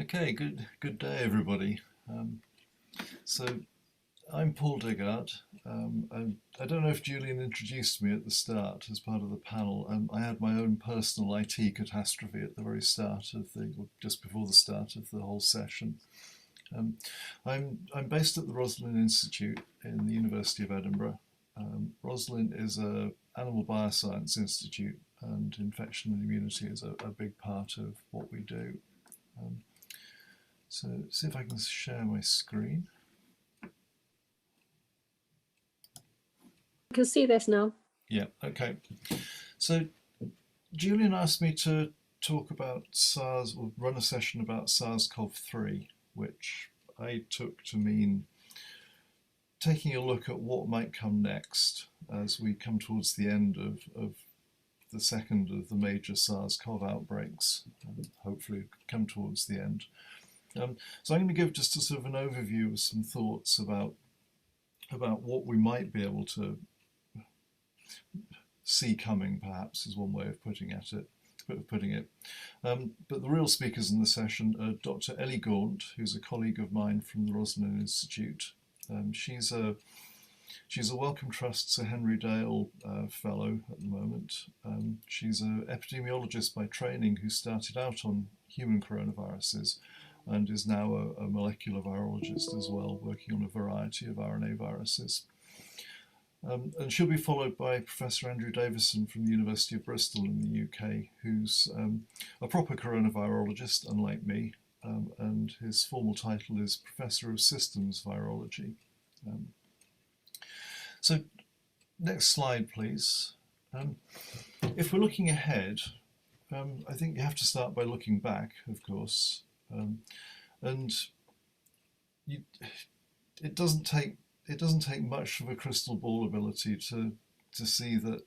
Okay, good day, everybody. So I'm Paul Digard. I don't know if Julian introduced me at the start as part of the panel. I had my own personal IT catastrophe at the very start of just before the start of the whole session. Um, I'm based at the Roslin Institute in the University of Edinburgh. Roslin is a animal bioscience institute, and infection and immunity is a big part of what we do. Um, So see if I can share my screen. I can see this now. Yeah, okay. So Julian asked me to talk about SARS, or run a session about SARS CoV3, which I took to mean taking a look at what might come next as we come towards the end of the second of the major SARS CoV outbreaks, hopefully come towards the end. So I'm going to give just a sort of an overview of some thoughts about what we might be able to see coming, perhaps, is one way of putting it. But the real speakers in the session are Dr. Ellie Gaunt, who's a colleague of mine from the Roslin Institute. She's a Wellcome Trust Sir Henry Dale Fellow at the moment. She's an epidemiologist by training who started out on human coronaviruses and is now a molecular virologist as well, working on a variety of RNA viruses. And she'll be followed by Professor Andrew Davison from the University of Bristol in the UK, who's a proper coronavirologist, unlike me, and his formal title is Professor of Systems Virology. So next slide, please. If we're looking ahead, I think you have to start by looking back, of course. And it doesn't take much of a crystal ball ability to see that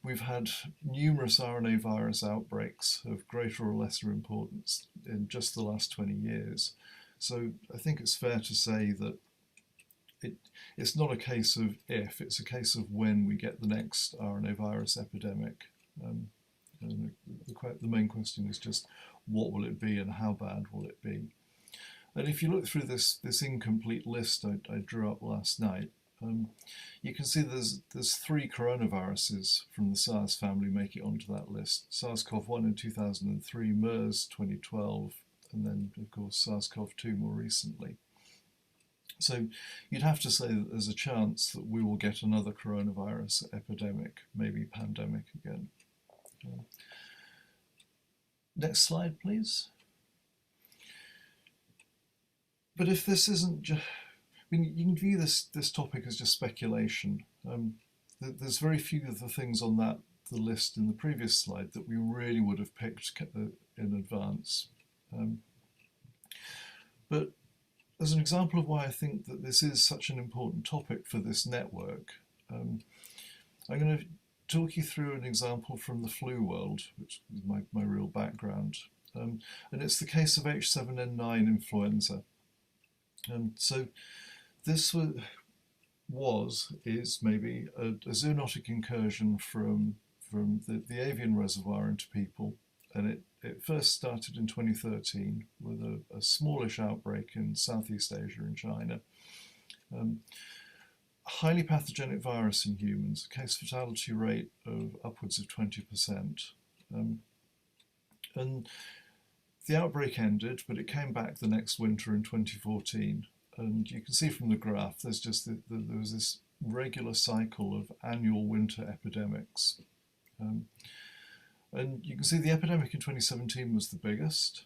we've had numerous RNA virus outbreaks of greater or lesser importance in just the last 20 years. So I think it's fair to say that it's not a case of if, it's a case of when we get the next RNA virus epidemic. And the main question is just what will it be and how bad will it be? And if you look through this incomplete list I drew up last night, you can see there's 3 coronaviruses from the SARS family make it onto that list. SARS-CoV-1 in 2003, MERS 2012, and then of course SARS-CoV-2 more recently. So you'd have to say that there's a chance that we will get another coronavirus epidemic, maybe pandemic again. Next slide, please. But if this isn't just, I mean, you can view this topic as just speculation. There's very few of the things on the list in the previous slide that we really would have picked in advance. But as an example of why I think that this is such an important topic for this network, I'm going to talk you through an example from the flu world, which is my real background. And it's the case of H7N9 influenza. So this is maybe a zoonotic incursion from the avian reservoir into people, and it first started in 2013 with a smallish outbreak in Southeast Asia and China. Highly pathogenic virus in humans, a case fatality rate of upwards of 20%. And the outbreak ended, but it came back the next winter in 2014. And you can see from the graph, there's just there was this regular cycle of annual winter epidemics. And you can see the epidemic in 2017 was the biggest.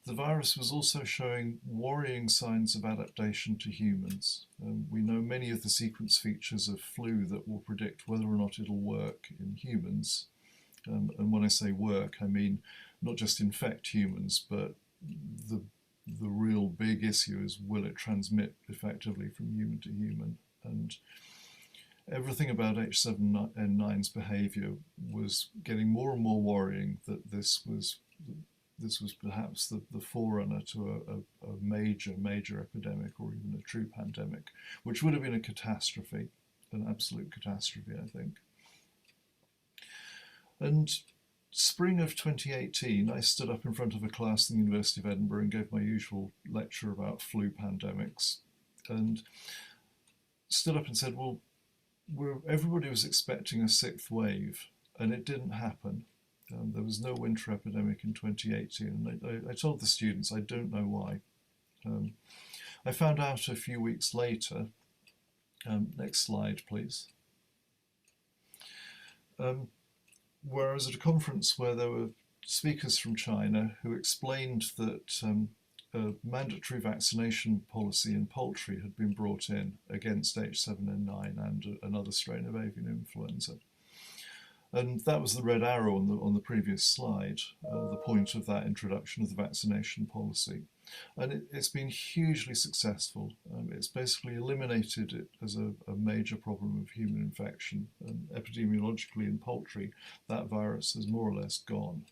The virus was also showing worrying signs of adaptation to humans. We know many of the sequence features of flu that will predict whether or not it'll work in humans. And when I say work, I mean not just infect humans, but the real big issue is, will it transmit effectively from human to human? And everything about H7N9's behaviour was getting more and more worrying that this was perhaps the forerunner to a major epidemic, or even a true pandemic, which would have been a catastrophe, an absolute catastrophe, I think. And spring of 2018, I stood up in front of a class in the University of Edinburgh and gave my usual lecture about flu pandemics, and stood up and said, well, everybody was expecting a sixth wave, and it didn't happen. There was no winter epidemic in 2018, and I told the students I don't know why. I found out a few weeks later. Next slide, please. Where I was at a conference where there were speakers from China who explained that a mandatory vaccination policy in poultry had been brought in against H7N9 and another strain of avian influenza. And that was the red arrow on the previous slide, the point of that introduction of the vaccination policy. And it's been hugely successful. It's basically eliminated it as a major problem of human infection. And epidemiologically in poultry, that virus has more or less gone.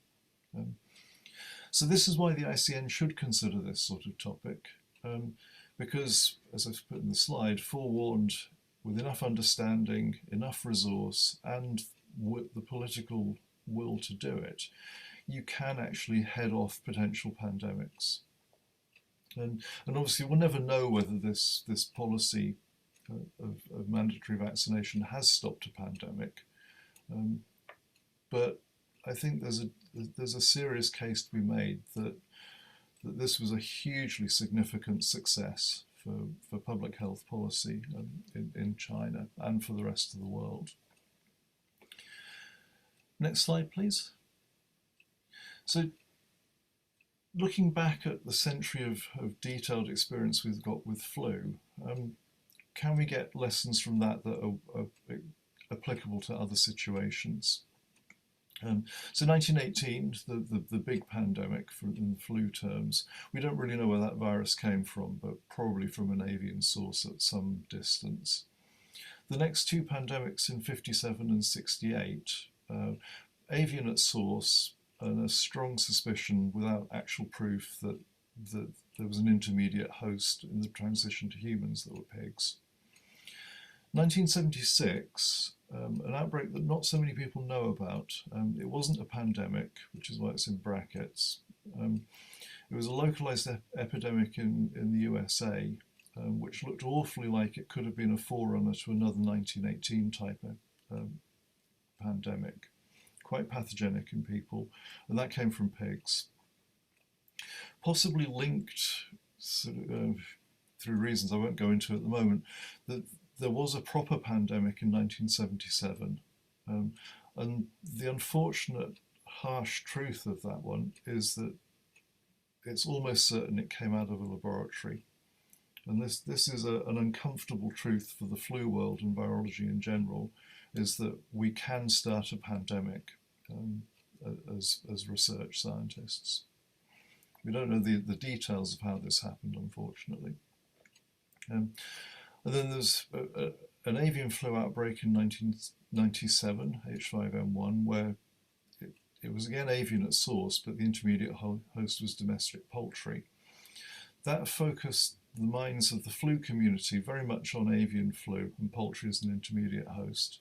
So this is why the ICN should consider this sort of topic, because, as I've put in the slide, forewarned, with enough understanding, enough resource, and with the political will to do it, you can actually head off potential pandemics. And obviously we'll never know whether this policy of mandatory vaccination has stopped a pandemic, but I think there's a serious case to be made that this was a hugely significant success for public health policy in China and for the rest of the world. Next slide, please. So, looking back at the century of detailed experience we've got with flu, can we get lessons from that are applicable to other situations? So 1918, the big pandemic in flu terms, we don't really know where that virus came from, but probably from an avian source at some distance. The next two pandemics in 57 and 68, avian at source, and a strong suspicion without actual proof that there was an intermediate host in the transition to humans that were pigs. 1976, an outbreak that not so many people know about. It wasn't a pandemic, which is why it's in brackets. It was a localized epidemic in the USA, which looked awfully like it could have been a forerunner to another 1918 type of pandemic. Quite pathogenic in people, and that came from pigs. Possibly linked through reasons I won't go into at the moment, that there was a proper pandemic in 1977, and the unfortunate harsh truth of that one is that it's almost certain it came out of a laboratory. And this is an uncomfortable truth for the flu world and virology in general, is that we can start a pandemic as research scientists. We don't know the details of how this happened, unfortunately. And then there's an avian flu outbreak in 1997, H5N1, where it was again avian at source, but the intermediate host was domestic poultry. That focused the minds of the flu community very much on avian flu and poultry as an intermediate host.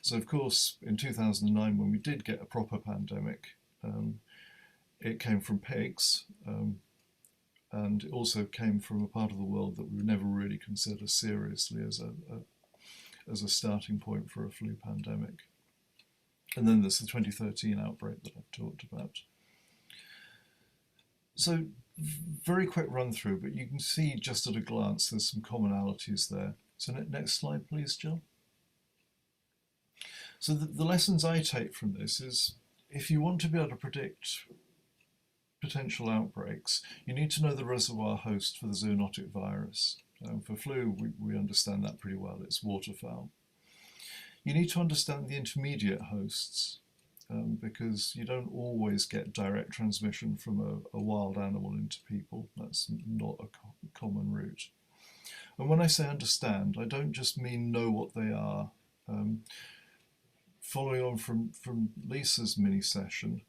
So of course, in 2009, when we did get a proper pandemic, it came from pigs, and it also came from a part of the world that we would never really consider seriously as a starting point for a flu pandemic. And then there's the 2013 outbreak that I've talked about. So very quick run through, but you can see just at a glance there's some commonalities there. So next slide, please, Jill. So the lessons I take from this is, if you want to be able to predict potential outbreaks, you need to know the reservoir host for the zoonotic virus. For flu, we understand that pretty well, it's waterfowl. You need to understand the intermediate hosts, because you don't always get direct transmission from a wild animal into people. That's not a common route. And when I say understand, I don't just mean know what they are. Following on from Lisa's mini session,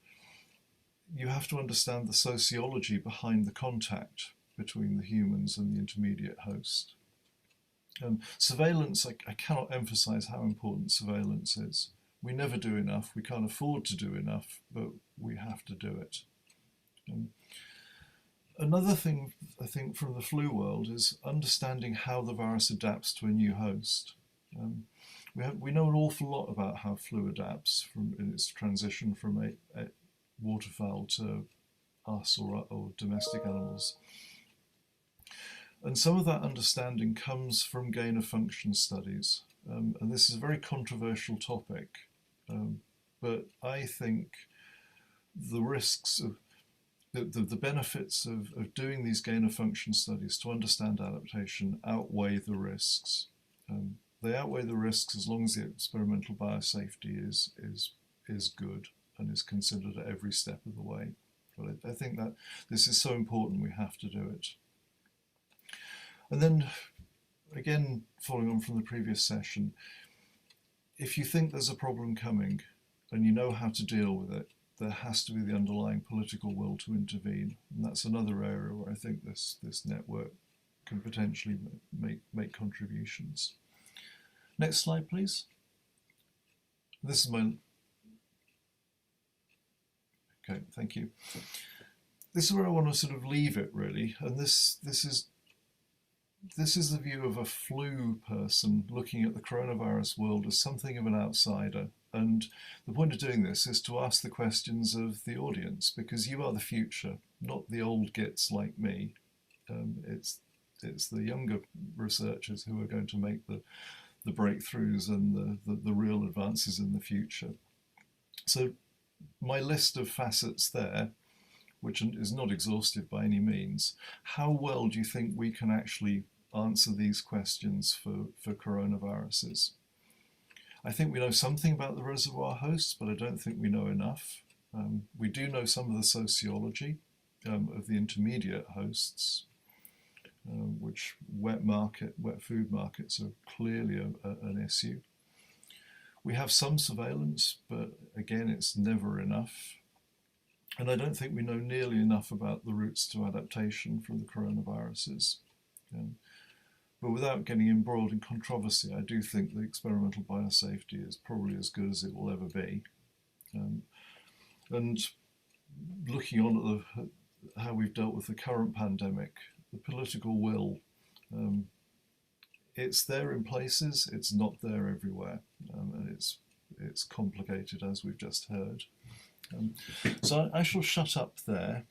you have to understand the sociology behind the contact between the humans and the intermediate host. Surveillance, I cannot emphasize how important surveillance is. We never do enough. We can't afford to do enough, but we have to do it. Another thing, I think, from the flu world is understanding how the virus adapts to a new host. We know an awful lot about how flu adapts in its transition from a waterfowl to us or domestic animals. And some of that understanding comes from gain-of-function studies. And this is a very controversial topic, but I think the risks of the benefits of doing these gain-of-function studies to understand adaptation outweigh the risks. They outweigh the risks as long as the experimental biosafety is good and is considered at every step of the way. But I think that this is so important, we have to do it. And then, again, following on from the previous session, if you think there's a problem coming and you know how to deal with it, there has to be the underlying political will to intervene. And that's another area where I think this network can potentially make contributions. Next slide, please. This is my... Okay, thank you. This is where I want to sort of leave it, really. And this is the view of a flu person looking at the coronavirus world as something of an outsider. And the point of doing this is to ask the questions of the audience, because you are the future, not the old gits like me. It's the younger researchers who are going to make the breakthroughs and the real advances in the future. So my list of facets there, which is not exhaustive by any means, how well do you think we can actually answer these questions for coronaviruses? I think we know something about the reservoir hosts, but I don't think we know enough. We do know some of the sociology of the intermediate hosts, which wet food markets are clearly an issue. We have some surveillance, but again, it's never enough. And I don't think we know nearly enough about the routes to adaptation from the coronaviruses. But without getting embroiled in controversy, I do think the experimental biosafety is probably as good as it will ever be. And looking on at how we've dealt with the current pandemic, the political will, it's there in places, it's not there everywhere, and it's complicated, as we've just heard. So I shall shut up there.